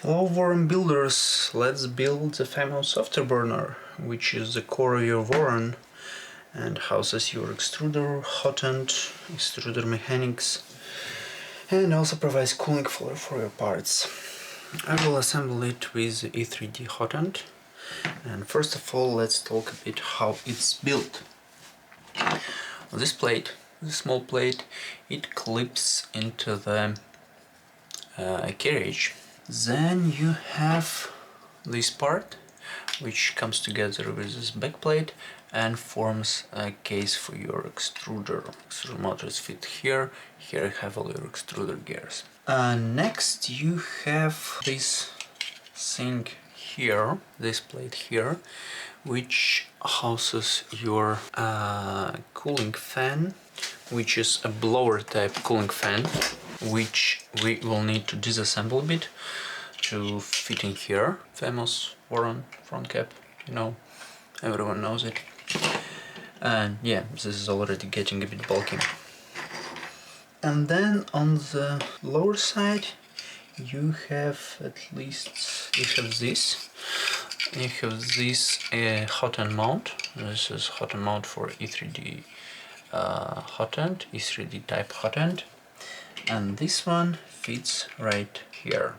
Hello Voron builders, let's build the famous Afterburner, which is the core of your Voron and houses your extruder, hotend, extruder mechanics, and also provides cooling floor for your parts. I will assemble it with the E3D hotend, and first of all let's talk a bit how it's built. This plate, this small plate, it clips into the carriage. Then you have this part which comes together with this back plate and forms a case for your extruder. Extruder motors fit here. Here you have all your extruder gears. Next you have this thing here, this plate here, which houses your cooling fan, which is a blower type cooling fan, which we will need to disassemble a bit to fit in here. Famous Voron front cap, you know, everyone knows it. And yeah, this is already getting a bit bulky. And then on the lower side you have this hotend mount. This is hotend mount for E3D hotend, E3D type hotend, and this one fits right here.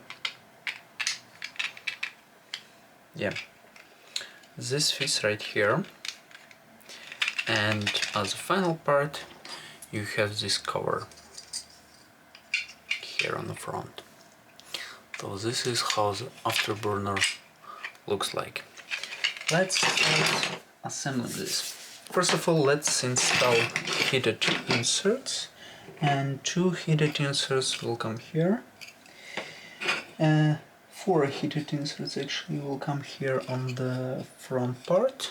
Yeah, this fits right here, and as a final part you have this cover here on the front. So this is how the Afterburner looks like. Let's start assembling this. First of all, let's install heated inserts, and 2 heated inserts will come here. 4 heated inserts actually will come here on the front part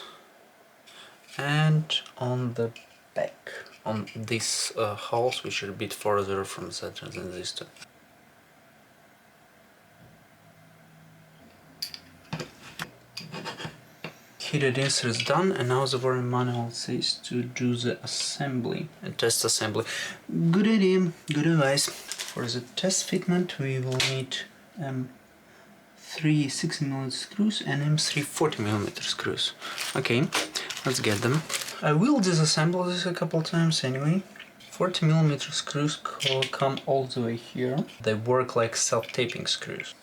and on the back, on these holes which are a bit further from the center than these two. Heated inserts done, and now the Voron manual says to do the assembly and test assembly. Good idea, good advice. For the test fitment we will need 3 60mm screws and 3 40mm screws. Okay, let's get them. I will disassemble this a couple times anyway. 40mm screws come all the way here. They work like self-taping screws.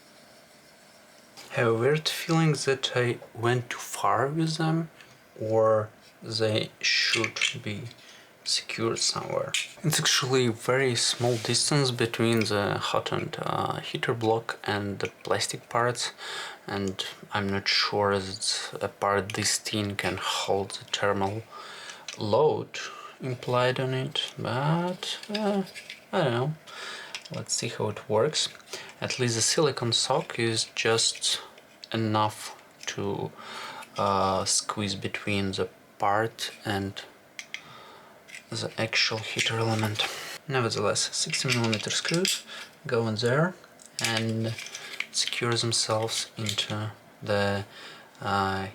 I have a weird feeling that I went too far with them, or they should be secured somewhere. It's actually a very small distance between the hotend heater block and the plastic parts, and I'm not sure that a part this thin can hold the thermal load implied on it, but I don't know. Let's see how it works. At least the silicone sock is just enough to squeeze between the part and the actual heater element. Nevertheless, 60mm screws go in there and secure themselves into the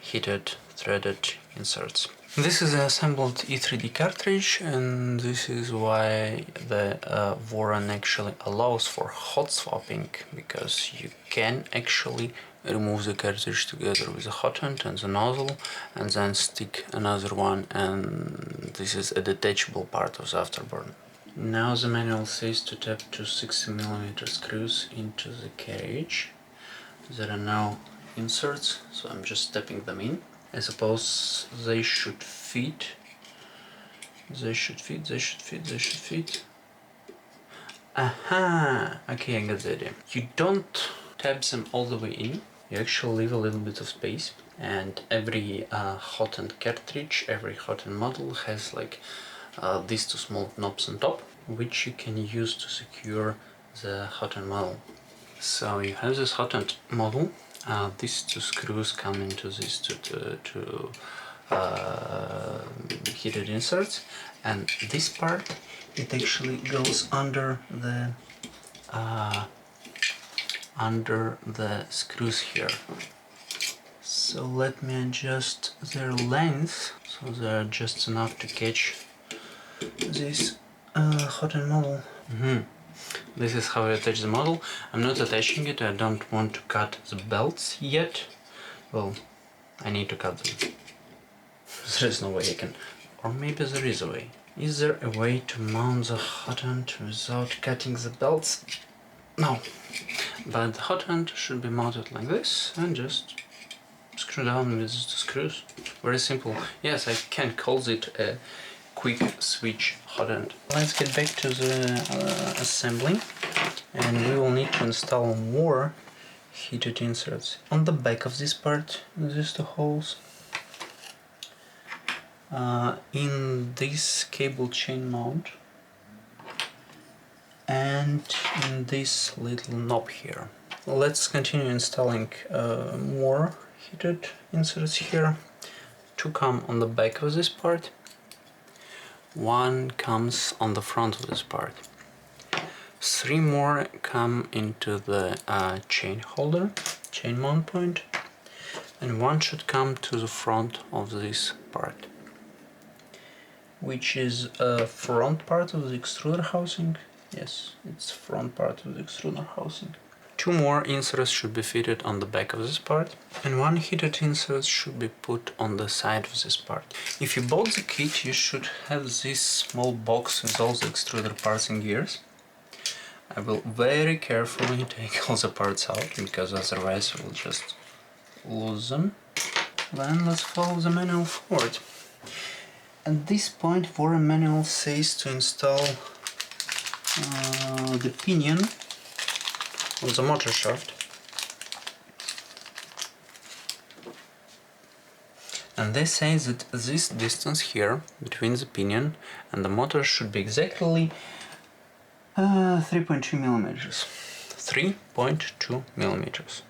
heated threaded inserts. This is an assembled E3D cartridge, and this is why the Voron actually allows for hot swapping, because you can actually remove the cartridge together with the hotend and the nozzle and then stick another one, and this is a detachable part of the Afterburner. Now the manual says to tap 2 60mm screws into the carriage. There are now inserts, so I'm just tapping them in. I suppose they should fit. They should fit. Aha! Okay, I got the idea. You don't tap them all the way in. You actually leave a little bit of space. And every hotend cartridge, every hotend model has like these 2 small knobs on top, which you can use to secure the hotend model. So you have this hotend model. These 2 screws come into these two heated inserts, and this part, it actually goes under the screws here. So let me adjust their length so they're just enough to catch this hotend model. this is how I attach the model. I'm not attaching it, I don't want to cut the belts yet. Well, I need to cut them. There is no way I can, or maybe there is a way. Is there a way to mount the hotend without cutting the belts? No, but the hotend should be mounted like this and just screw down with the screws. Very simple. Yes, I can call it a quick switch hotend. Let's get back to the assembly, and we will need to install more heated inserts on the back of this part. These two holes. In this cable chain mount, and in this little knob here. Let's continue installing more heated inserts here. Two come on the back of this part, one comes on the front of this part. Three more come into the chain holder, chain mount point, and one should come to the front of this part, which is a front part of the extruder housing. Yes, it's front part of the extruder housing. Two more inserts should be fitted on the back of this part, and one heated insert should be put on the side of this part. If you bought the kit, you should have this small box with all the extruder parts and gears. I will very carefully take all the parts out, because otherwise I will just lose them. Then let's follow the manual forward. At this point, Voron manual says to install the pinion on the motor shaft, and they say that this distance here between the pinion and the motor should be exactly 3.2 millimeters. 3.2 millimeters.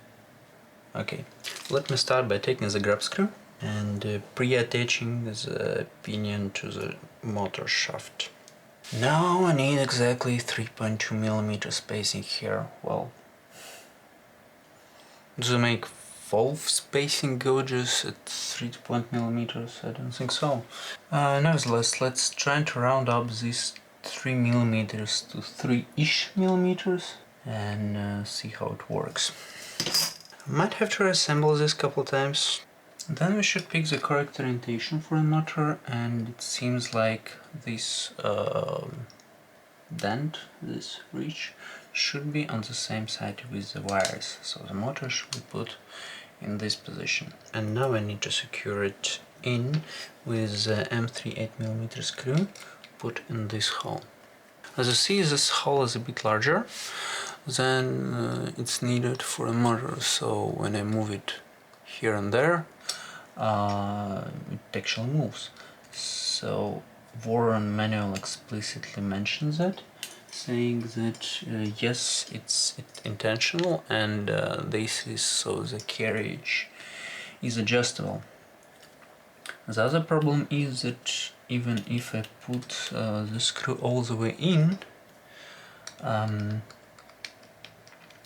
Okay, let me start by taking the grab screw and pre-attaching the pinion to the motor shaft. Now I need exactly 3.2 millimeter spacing here. Well, do they make valve spacing gauges at 3 millimeters? I don't think so. Nevertheless, let's try to round up these 3 millimeters to 3-ish millimeters and see how it works. I might have to reassemble this a couple times. Then we should pick the correct orientation for the motor, and it seems like this dent, this ridge, should be on the same side with the wires, so the motor should be put in this position. And now I need to secure it in with the M3 8mm screw put in this hole. As you see, this hole is a bit larger than it's needed for a motor, so when I move it here and there, it actually moves. So Voron manual explicitly mentions that, saying that yes, it's intentional, and this is so the carriage is adjustable. The other problem is that even if I put the screw all the way in,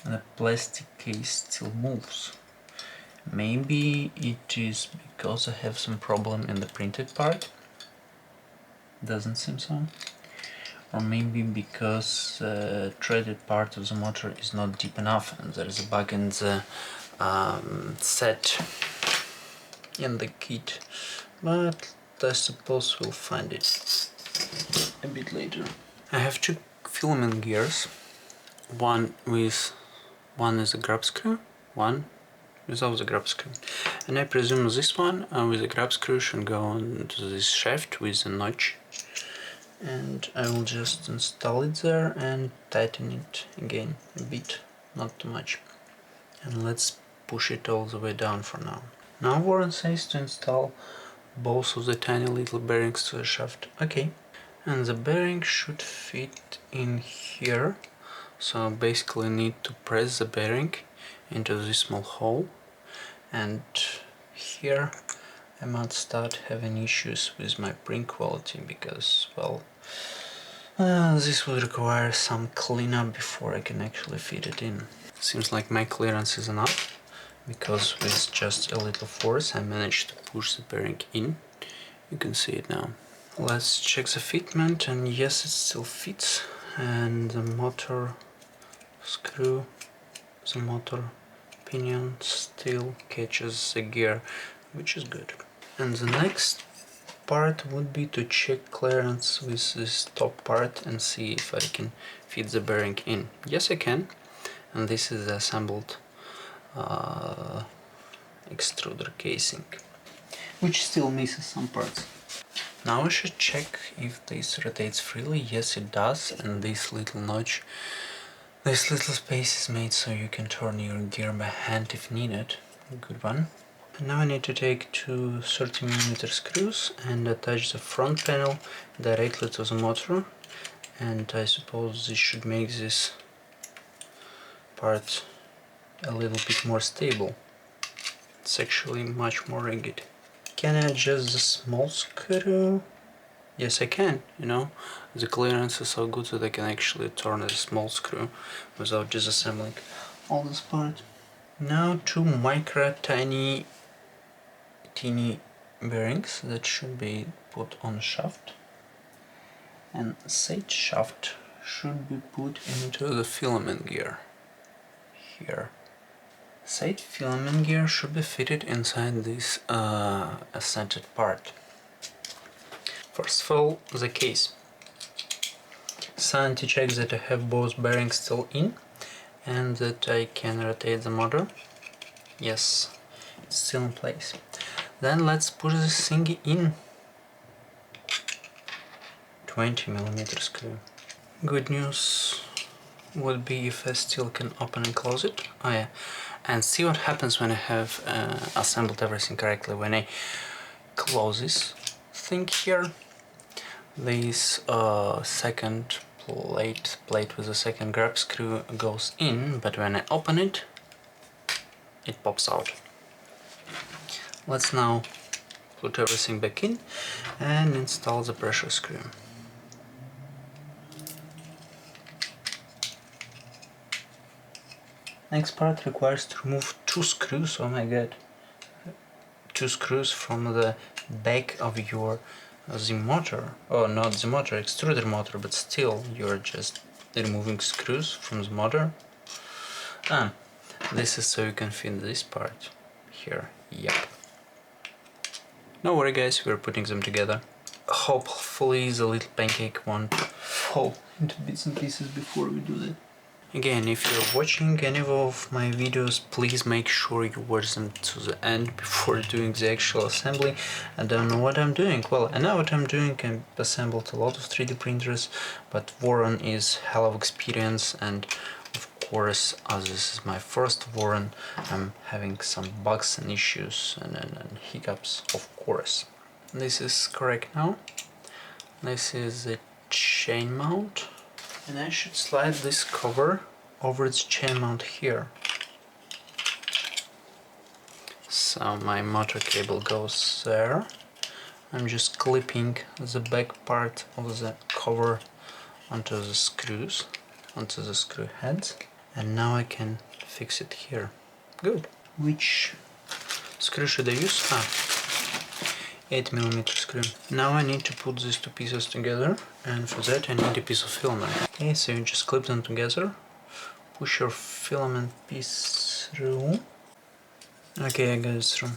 the plastic case still moves. Maybe it is because I have some problem in the printed part, doesn't seem so. Or maybe because the threaded part of the motor is not deep enough and there is a bug in the set in the kit, but I suppose we'll find it a bit later. I have two filament gears, one is a grab screw, one without the grab screw, and I presume this one with the grab screw should go onto this shaft with a notch, and I will just install it there and tighten it again a bit, not too much, and let's push it all the way down for now. Now Voron says to install both of the tiny little bearings to the shaft. Okay, and the bearing should fit in here, so I basically need to press the bearing into this small hole, and here I might start having issues with my print quality because, well, this would require some cleanup before I can actually fit it in. Seems like my clearance is enough, because with just a little force I managed to push the bearing in. You can see it now. Let's check the fitment, and yes, it still fits. and the motor screw, the motor pinion still catches the gear, which is good. And the next part would be to check clearance with this top part and see if I can fit the bearing in. Yes, I can, and this is the assembled extruder casing, which still misses some parts. Now I should check if this rotates freely. Yes, it does, and this little notch, this little space is made so you can turn your gear by hand if needed. Good one. And now I need to take two 30mm screws and attach the front panel directly to the motor, and I suppose this should make this part a little bit more stable. It's actually much more rigid. Can I adjust the small screw? Yes, I can, you know. The clearance is so good that I can actually turn a small screw without disassembling all this part. Now two teeny bearings that should be put on shaft. And said shaft should be put into the filament gear. Here. Said filament gear should be fitted inside this ascended part. First of all, the case. Sanity checks that I have both bearings still in and that I can rotate the motor. Yes, it's still in place. Then let's put this thing in. 20mm screw. Good news would be if I still can open and close it. Oh yeah, and see what happens when I have assembled everything correctly. When I close this thing here, this second plate with the second grab screw goes in, but when I open it, it pops out. Let's now put everything back in and install the pressure screw. Next part requires to remove two screws. Oh my god, two screws from the back of your the motor. Oh, not the motor, extruder motor, but still you're just removing screws from the motor. This is so you can fit this part here. Yep. No worry guys, we're putting them together. Hopefully the little pancake won't fall into bits and pieces before we do that. Again, if you're watching any of my videos, please make sure you watch them to the end before doing the actual assembly. I don't know what I'm doing. Well, I know what I'm doing. I've assembled a lot of 3D printers, but Voron is hell of experience, and of course, as this is my first Voron, I'm having some bugs and issues and hiccups, of course. This is correct now. This is the chain mount. And I should slide this cover over its chain mount here. So my motor cable goes there. I'm just clipping the back part of the cover onto the screws, onto the screw heads. And now I can fix it here. Good. Which screw should I use? 8mm screw. Now I need to put these two pieces together, and for that I need a piece of filament. Okay, so you just clip them together, push your filament piece through. Okay, I got it through.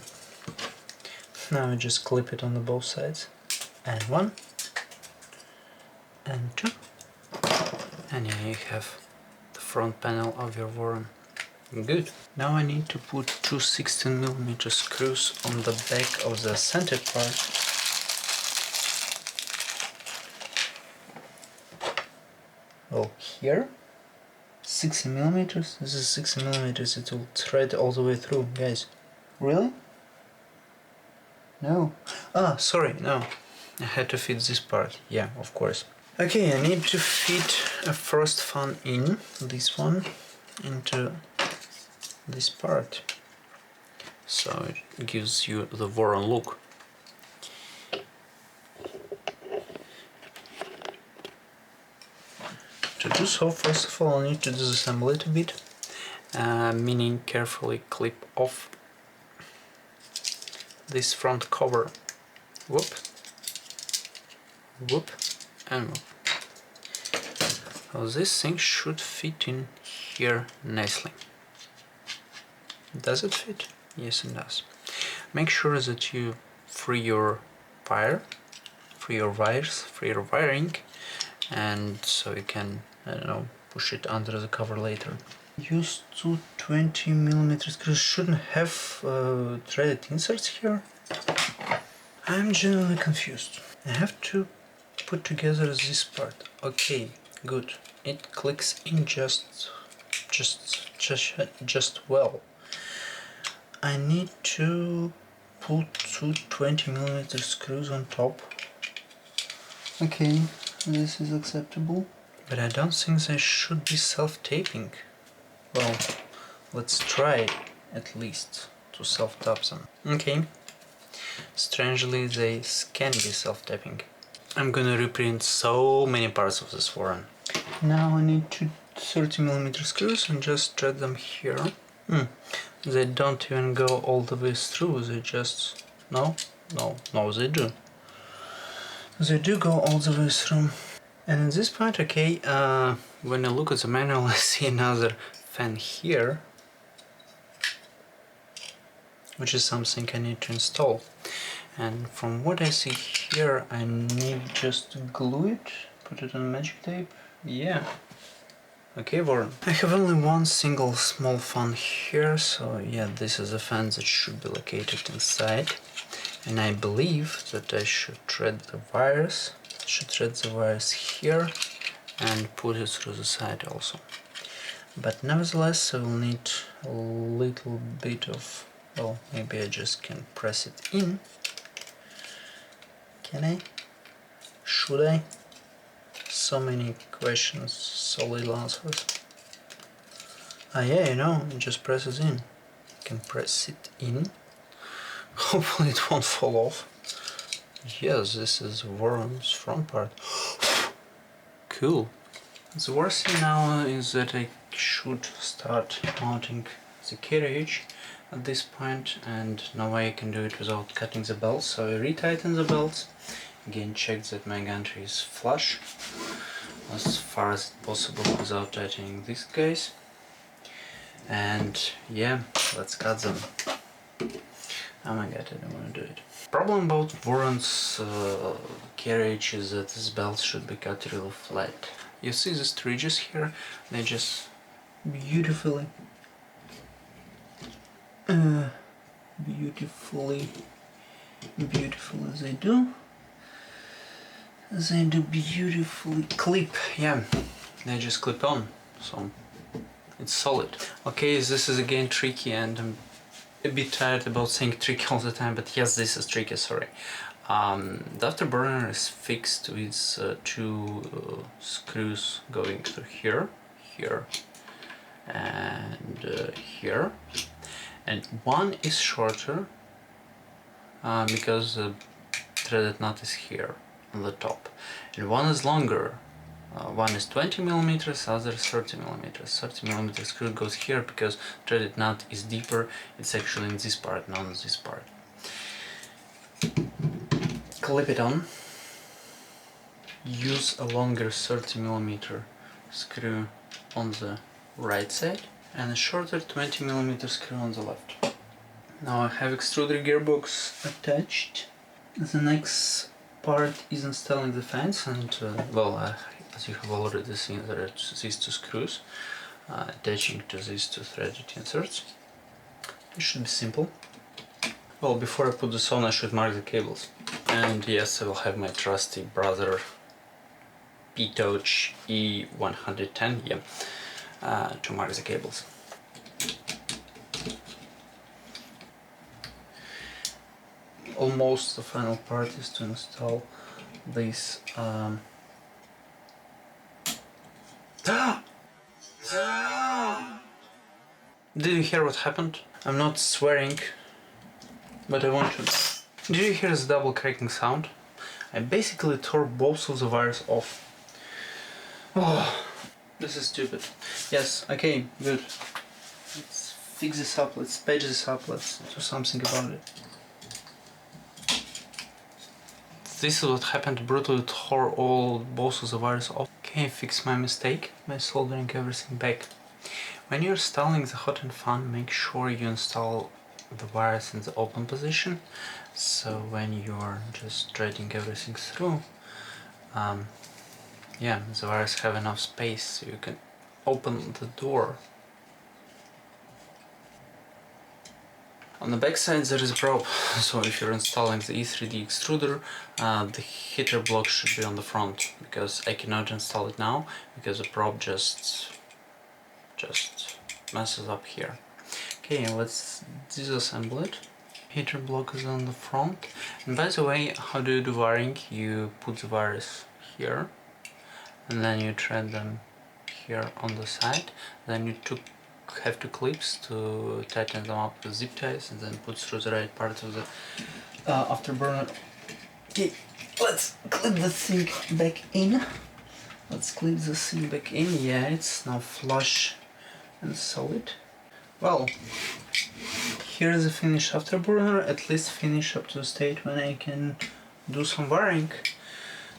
Now I just clip it on the both sides. And one, and two, and yeah, you have the front panel of your Voron. Good. Now I need to put two 16mm screws on the back of the centered part. Oh, here? 60mm? This is 60mm, it will thread all the way through, guys. Really? No. Sorry, no. I had to fit this part. Yeah, of course. Okay, I need to fit a first fan in, this one, into this part, so it gives you the Voron look. To do so, first of all, I need to disassemble it a bit, meaning carefully clip off this front cover. Whoop, whoop, and whoop. So this thing should fit in here nicely. Does it fit? Yes, it does. Make sure that you free your wire, free your wires, free your wiring, and so you can, I don't know, push it under the cover later. Use two 20mm screws. Shouldn't have threaded inserts here. I'm genuinely confused. I have to put together this part. Okay, good. It clicks in just well. I need to put two 20mm screws on top. Okay, this is acceptable. But I don't think they should be self-taping. Well, let's try at least to self-tap them. Okay. Strangely, they can be self-tapping. I'm gonna reprint so many parts of this Voron. Now I need two 30mm screws and just thread them here. They don't even go all the way through, they just... No, they do. They do go all the way through. And at this point, okay, when I look at the manual, I see another fan here, which is something I need to install. And from what I see here, I need just to glue it, put it on magic tape. Yeah. Okay, Voron. I have only one single small fan here, so yeah, this is a fan that should be located inside. And I believe that I should thread the wires. Here and put it through the side also. But nevertheless, I will need a little bit of, well, maybe I just can press it in. Can I? Should I? So many questions, so little answers. Ah yeah, you know, it just presses in. You can press it in. Hopefully it won't fall off. Yes, this is Voron's front part. Cool. The worst thing now is that I should start mounting the carriage at this point, and no way I can do it without cutting the belts, so I retighten the belts. Again, check that my gantry is flush as far as possible without tightening these guys. And yeah, let's cut them. Oh my god, I don't want to do it. Problem about Voron's carriage is that this belt should be cut really flat. You see these ridges here? They just beautifully they do beautifully clip. Yeah, they just clip on, so it's solid. Okay, this is again tricky, and I'm a bit tired about saying tricky all the time, but yes, this is tricky, sorry. The Afterburner is fixed with two screws going to here, and here, and one is shorter because the threaded nut is here on the top, and one is longer. One is 20mm, other is 30mm. 30mm screw goes here because threaded nut is deeper. It's actually in this part, not in this part. Clip it on. Use a longer 30mm screw on the right side and a shorter 20mm screw on the left. Now I have extruder gearbox attached. The next part is installing the fans, and as you have already seen, there are these two screws attaching to these two threaded inserts. It should be simple. Well, before I put this on, I should mark the cables. And yes, I will have my trusty brother P11 E110, yeah, to mark the cables. Almost the final part is to install this Did you hear what happened? I'm not swearing, but I want to. Did you hear this double cracking sound? I basically tore both of the wires off. Oh, this is stupid. Yes, okay, good. Let's fix this up, let's patch this up, let's do something about it. This is what happened, brutally tore both of the wires off. Okay, fix my mistake by soldering everything back. When you're installing the hot and fan, make sure you install the wires in the open position, so when you're just threading everything through, yeah, the wires have enough space so you can open the door. On the back side there is a probe, so if you're installing the E3D extruder, the heater block should be on the front, because I cannot install it now because the probe just messes up here. Okay, let's disassemble it. Heater block is on the front, and by the way, how do you do wiring? You put the wires here, and then you thread them here on the side, then you have two clips to tighten them up with zip ties, and then put through the right part of the afterburner. Okay, let's clip the thing back in. Yeah, it's now flush and solid. Well, here is the finished afterburner, at least finished up to the state when I can do some wiring.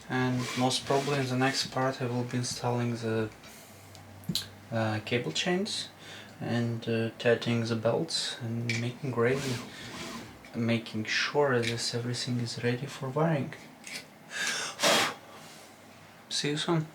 And most probably in the next part I will be installing the cable chains and tightening the belts and making sure that everything is ready for wiring. See you soon.